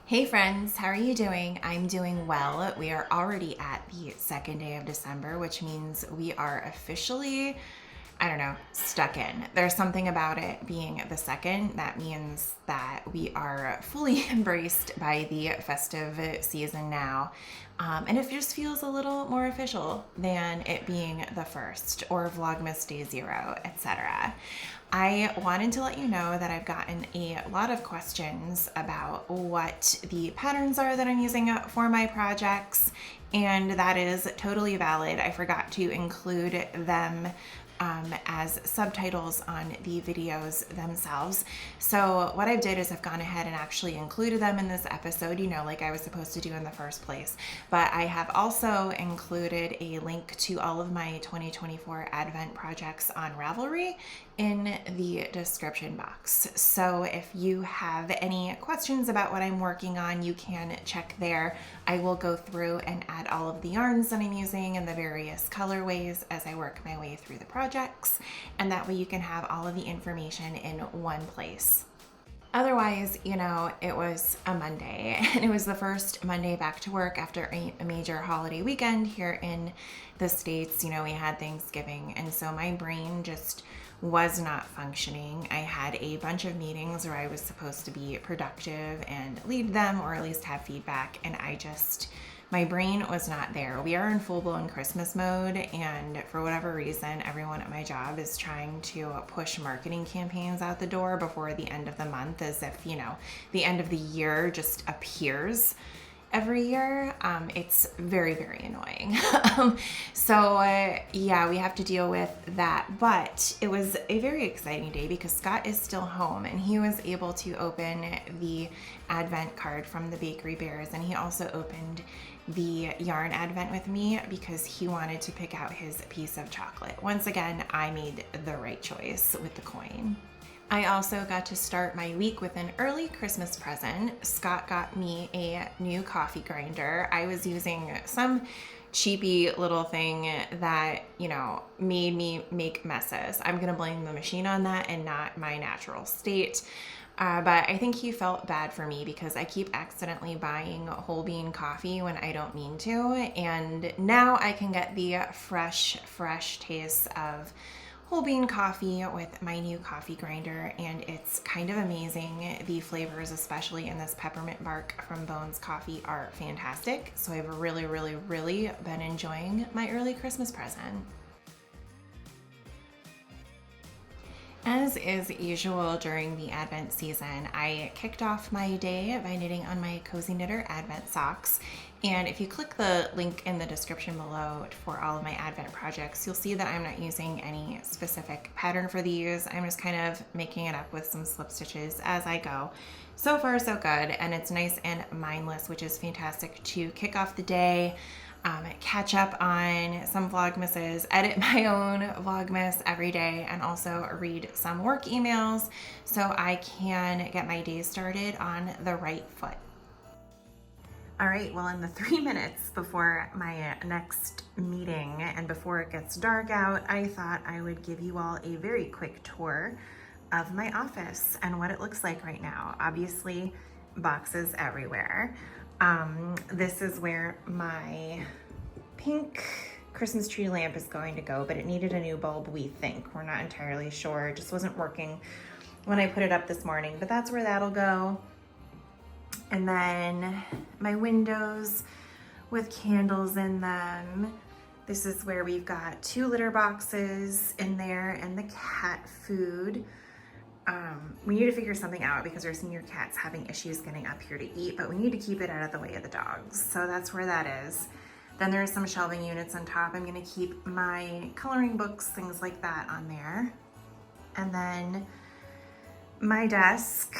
Hey friends, how are you doing? I'm doing well. We are already at the second day of December, which means we are officially, I don't know, stuck in. There's something about it being the second that means that we are fully embraced by the festive season now. And it just feels a little more official than it being the first or Vlogmas Day Zero, etc. I wanted to let you know that I've gotten a lot of questions about what the patterns are that I'm using for my projects, and that is totally valid. I forgot to include them as subtitles on the videos themselves. So what I did is I've gone ahead and actually included them in this episode, like I was supposed to do in the first place. But I have also included a link to all of my 2024 Advent projects on Ravelry in the description box. So if you have any questions about what I'm working on, you can check there. I will go through and add all of the yarns that I'm using and the various colorways as I work my way through the projects, and that way you can have all of the information in one place. Otherwise, it was a Monday, and it was the first Monday back to work after a major holiday weekend here in the States. We had Thanksgiving, and so my brain just was not functioning. I had a bunch of meetings where I was supposed to be productive and lead them, or at least have feedback, and my brain was not there. We are in full-blown Christmas mode, and for whatever reason, everyone at my job is trying to push marketing campaigns out the door before the end of the month, as if, the end of the year just appears every year. It's very, very annoying. Yeah, we have to deal with that. But it was a very exciting day because Scott is still home, and he was able to open the Advent card from the Bakery Bears, and he also opened the yarn advent with me because he wanted to pick out his piece of chocolate. Once again, I made the right choice with the coin. I also got to start my week with an early Christmas present. Scott got me a new coffee grinder. I was using some cheapy little thing that, made me make messes. I'm gonna blame the machine on that and not my natural state. But I think he felt bad for me because I keep accidentally buying whole bean coffee when I don't mean to. And now I can get the fresh taste of whole bean coffee with my new coffee grinder, and it's kind of amazing. The flavors, especially in this peppermint bark from Bones Coffee, are fantastic. So I've really been enjoying my early Christmas present. As is usual during the Advent season, I kicked off my day by knitting on my Cozy Knitter Advent socks. And if you click the link in the description below for all of my Advent projects, you'll see that I'm not using any specific pattern for these. I'm just kind of making it up with some slip stitches as I go. So far, so good, and it's nice and mindless, which is fantastic to kick off the day. Catch up on some Vlogmases, edit my own Vlogmas every day, and also read some work emails so I can get my day started on the right foot. All right, well, in the 3 minutes before my next meeting and before it gets dark out, I thought I would give you all a very quick tour of my office and what it looks like right now. Obviously, boxes everywhere. This is where my pink Christmas tree lamp is going to go, but it needed a new bulb, we think. We're not entirely sure. It just wasn't working when I put it up this morning, but that's where that'll go. And then my windows with candles in them. This is where we've got 2 litter boxes in there and the cat food. We need to figure something out because our senior cat's having issues getting up here to eat, but we need to keep it out of the way of the dogs. So that's where that is. Then there's some shelving units on top. I'm gonna keep my coloring books, things like that on there. And then my desk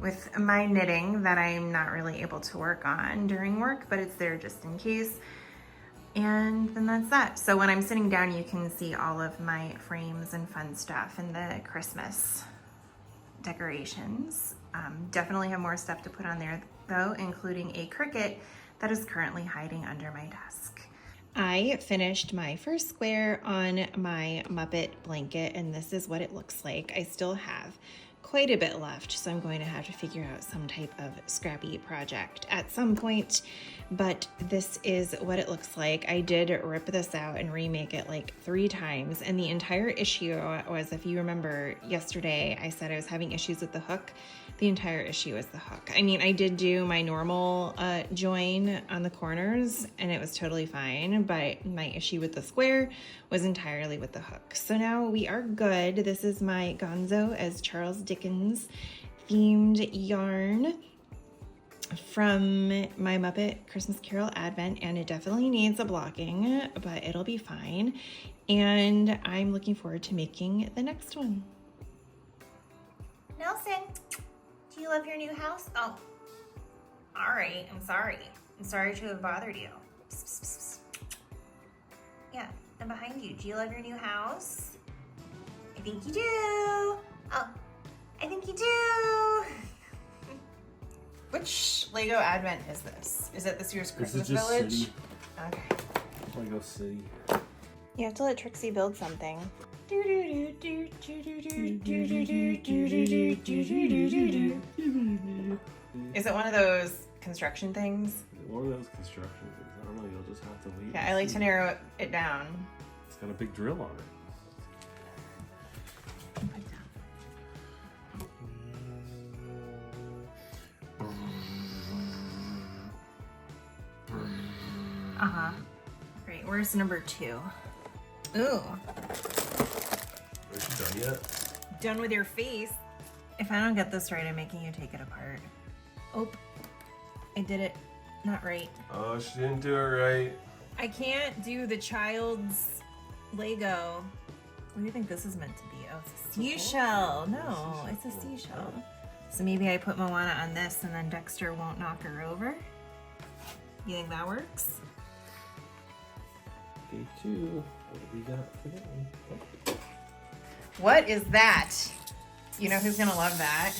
with my knitting that I'm not really able to work on during work, but it's there just in case. And then that's that. So when I'm sitting down, you can see all of my frames and fun stuff and the Christmas decorations. Definitely have more stuff to put on there though, including a Cricut that is currently hiding under my desk. I finished my first square on my Muppet blanket, and this is what it looks like. I still have quite a bit left, so I'm going to have to figure out some type of scrappy project at some point, but this is what it looks like. I did rip this out and remake it like 3 times, and the entire issue was, if you remember yesterday, I said I was having issues with the hook. The entire issue is the hook. I mean, I did do my normal join on the corners and it was totally fine, but my issue with the square was entirely with the hook. So now we are good. This is my Gonzo as Charles Dickens themed yarn from my Muppet Christmas Carol Advent, and it definitely needs a blocking, but it'll be fine. And I'm looking forward to making the next one. Nelson, do you love your new house? Oh, all right, I'm sorry. I'm sorry to have bothered you. Psst, psst, psst, psst. Yeah, I'm behind you. Do you love your new house? I think you do. Oh, I think you do. Which Lego Advent is this? Is it this year's Christmas Village? City. Okay. Lego City. You have to let Trixie build something. Is it one of those construction things? One of those construction things. I don't know. You'll just have to wait. Yeah, I like to narrow it down. It's got a big drill on it. Uh-huh. Great. Where's number 2? Ooh. Is she done yet? Done with your face. If I don't get this right, I'm making you take it apart. Oh, I did it not right. Oh, she didn't do it right. I can't do the child's Lego. What do you think this is meant to be? Oh, it's a seashell. No, it's a seashell. So maybe I put Moana on this and then Dexter won't knock her over? You think that works? Okay, 2. What do we got for that one? What is that? You know who's gonna love that?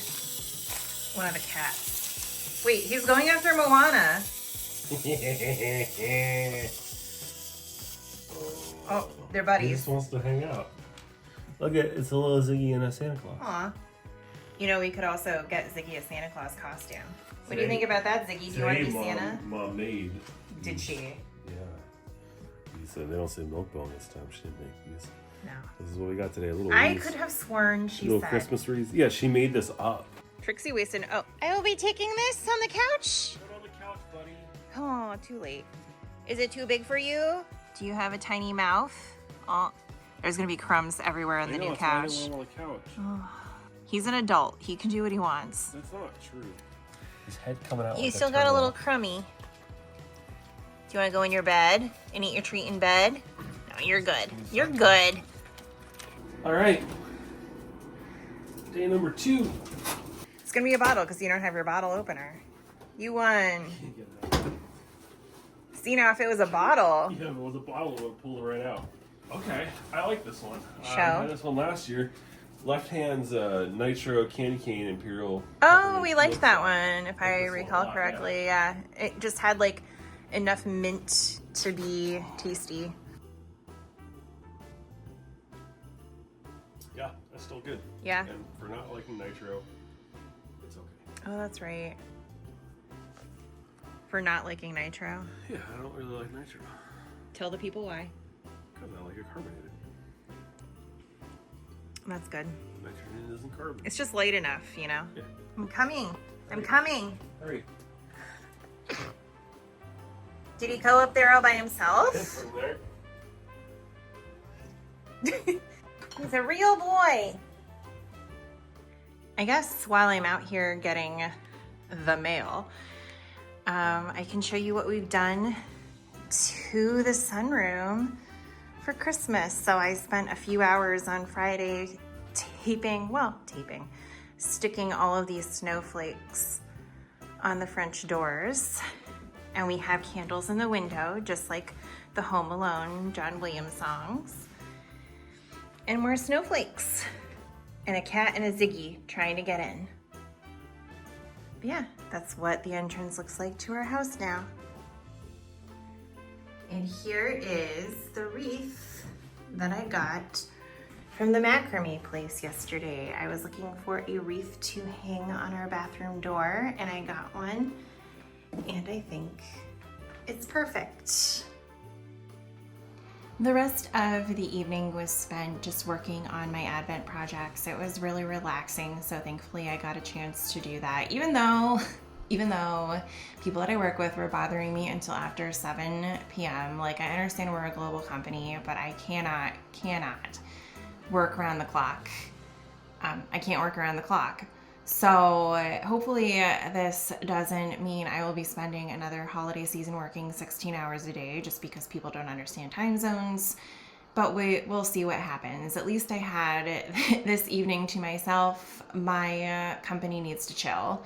One of the cats. Wait, he's going after Moana. Oh, they're He buddies. just wants to hang out. Look at it's a little Ziggy and a Santa Claus. Aw. You know, we could also get Ziggy a Santa Claus costume. What do you think about that, Ziggy? Do you want to be Santa? Mom made. Did she? Yeah. He said they don't say milk bone this time. She didn't make these. No. This is what we got today. A little. I wreaths. could have sworn she Little said. Christmas wreaths. Yeah, she made this up. Trixie wasted. Oh, I will be taking this on the couch. Put it on the couch, buddy. Oh, too late. Is it too big for you? Do you have a tiny mouth? Oh, there's gonna be crumbs everywhere on the new couch. I don't want on the couch. Oh, he's an adult. He can do what he wants. That's not true. His head coming out. You like still got a little crummy. Do you want to go in your bed and eat your treat in bed? No, you're good. You're good. All right. Day number 2. It's gonna be a bottle because you don't have your bottle opener. You won. See, now if it was a bottle. Yeah, if it was a bottle, it would pull it right out. Okay, I like this one. Show. I had this one last year. Left hand's Nitro Candy Cane Imperial. Oh, we liked that one, if I this one a recall lot, correctly. Yeah, it just had like enough mint to be tasty. Yeah, that's still good. Yeah. And for not liking Nitro, it's okay. Oh, that's right. For not liking nitro. Yeah, I don't really like Nitro. Tell the people why. Because I like it carbonated. That's good. Nitrogen isn't carbon. It's just light enough, you know? Yeah. I'm coming. I'm coming. Hurry. Did he go up there all by himself? From there. He's a real boy. I guess while I'm out here getting the mail, I can show you what we've done to the sunroom for Christmas. So I spent a few hours on Friday sticking all of these snowflakes on the French doors. And we have candles in the window, just like the Home Alone John Williams songs. And more snowflakes. And a cat and a Ziggy trying to get in. But yeah, that's what the entrance looks like to our house now. And here is the wreath that I got From the macrame place yesterday, I was looking for a wreath to hang on our bathroom door, and I got one, and I think it's perfect. The rest of the evening was spent just working on my Advent projects. It was really relaxing, so thankfully I got a chance to do that, even though people that I work with were bothering me until after 7 p.m. Like, I understand we're a global company, but I cannot work around the clock. I can't work around the clock. So hopefully this doesn't mean I will be spending another holiday season working 16 hours a day just because people don't understand time zones. But we'll see what happens. At least I had this evening to myself. My company needs to chill.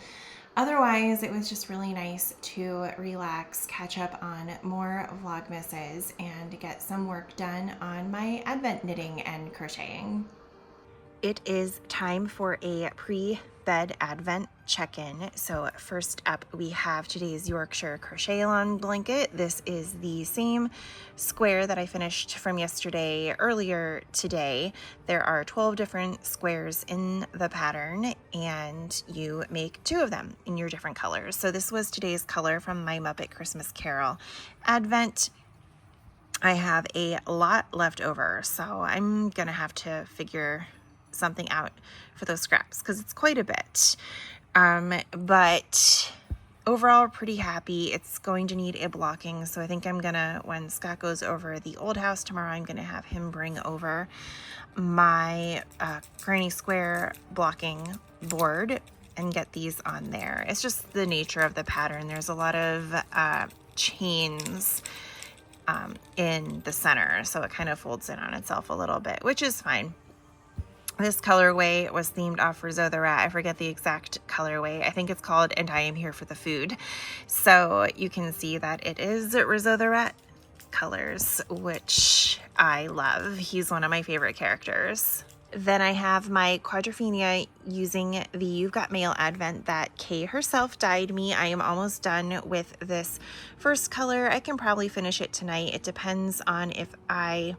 Otherwise, it was just really nice to relax, catch up on more Vlogmases, and get some work done on my Advent knitting and crocheting. It is time for a pre-bed Advent check-in. So first up, we have today's Yorkshire crochet along blanket. This is the same square that I finished from yesterday earlier today. There are 12 different squares in the pattern, and you make 2 of them in your different colors. So this was today's color from my Muppet Christmas Carol Advent. I have a lot left over, so I'm gonna have to figure something out for those scraps because it's quite a bit. But overall, pretty happy. It's going to need a blocking, so I think I'm gonna, when Scott goes over the old house tomorrow, I'm gonna have him bring over my granny square blocking board and get these on there. It's just the nature of the pattern. There's a lot of chains in the center, so it kind of folds in on itself a little bit, which is fine. This colorway was themed off Rizzo the Rat. I forget the exact colorway. I think it's called And I Am Here for the Food. So you can see that it is Rizzo the Rat colors, which I love. He's one of my favorite characters. Then I have my quadrophenia using the You've Got Mail Advent that Kay herself dyed me. I am almost done with this first color. I can probably finish it tonight. It depends on if I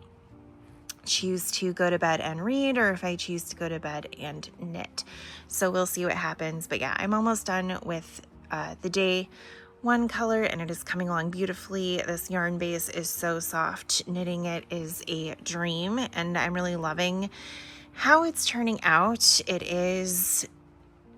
choose to go to bed and read or if I choose to go to bed and knit. So we'll see what happens. But yeah, I'm almost done with the day 1 color, and it is coming along beautifully. This yarn base is so soft. Knitting it is a dream, and I'm really loving how it's turning out. It is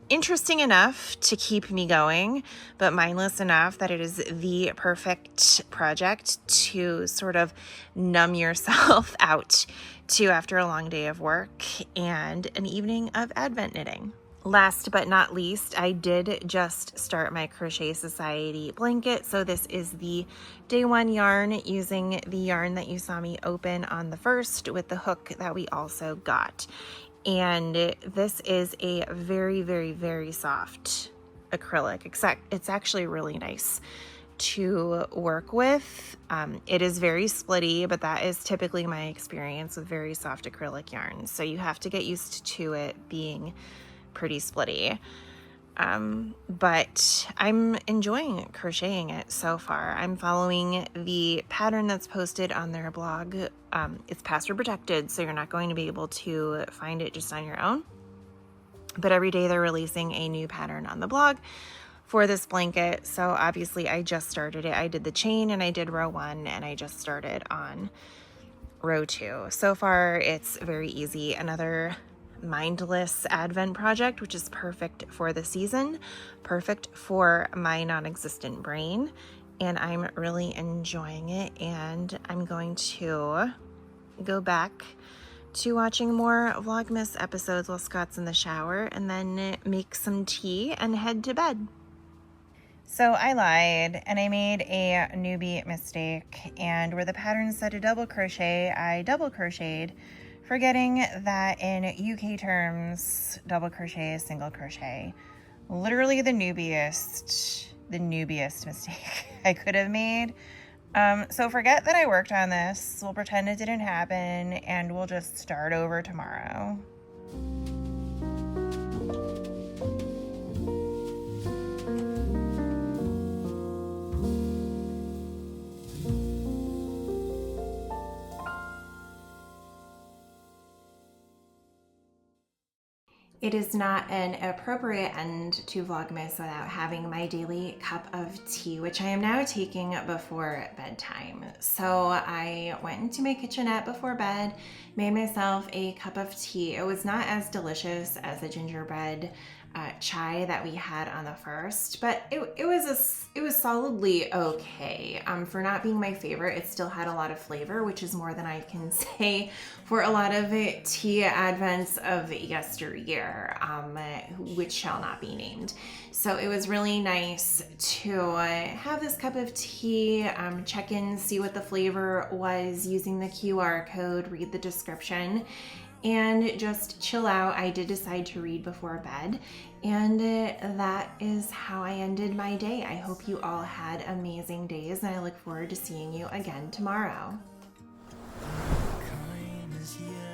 interesting enough to keep me going, but mindless enough that it is the perfect project to sort of numb yourself out to after a long day of work and an evening of Advent knitting. Last but not least, I did just start my Crochet Society blanket. So this is the day 1 yarn using the yarn that you saw me open on the first with the hook that we also got. And this is a very, very, very soft acrylic. It's actually really nice to work with. It is very splitty, but that is typically my experience with very soft acrylic yarns. So you have to get used to it being pretty splitty. But I'm enjoying crocheting it so far. I'm following the pattern that's posted on their blog. It's password protected, so you're not going to be able to find it just on your own. But every day they're releasing a new pattern on the blog for this blanket. So obviously I just started it. I did the chain and I did row 1, and I just started on row 2. So far it's very easy. Another mindless Advent project, which is perfect for the season, perfect for my non-existent brain, and I'm really enjoying it. And I'm going to go back to watching more Vlogmas episodes while Scott's in the shower, and then make some tea and head to bed. So I lied and I made a newbie mistake, and where the pattern said to double crochet, I double crocheted, forgetting that in UK terms, double crochet is single crochet. Literally the newbiest mistake I could have made. So forget that I worked on this. We'll pretend it didn't happen, and we'll just start over tomorrow. It is not an appropriate end to Vlogmas without having my daily cup of tea, which I am now taking before bedtime. So I went into my kitchenette before bed, made myself a cup of tea. It was not as delicious as the gingerbread chai that we had on the first, but it was solidly okay. For not being my favorite, it still had a lot of flavor, which is more than I can say for a lot of tea advents of yesteryear, which shall not be named. So it was really nice to have this cup of tea, check in, see what the flavor was using the QR code, read the description, and just chill out. I did decide to read before bed, and that is how I ended my day. I hope you all had amazing days, and I look forward to seeing you again tomorrow. Kindness, yeah.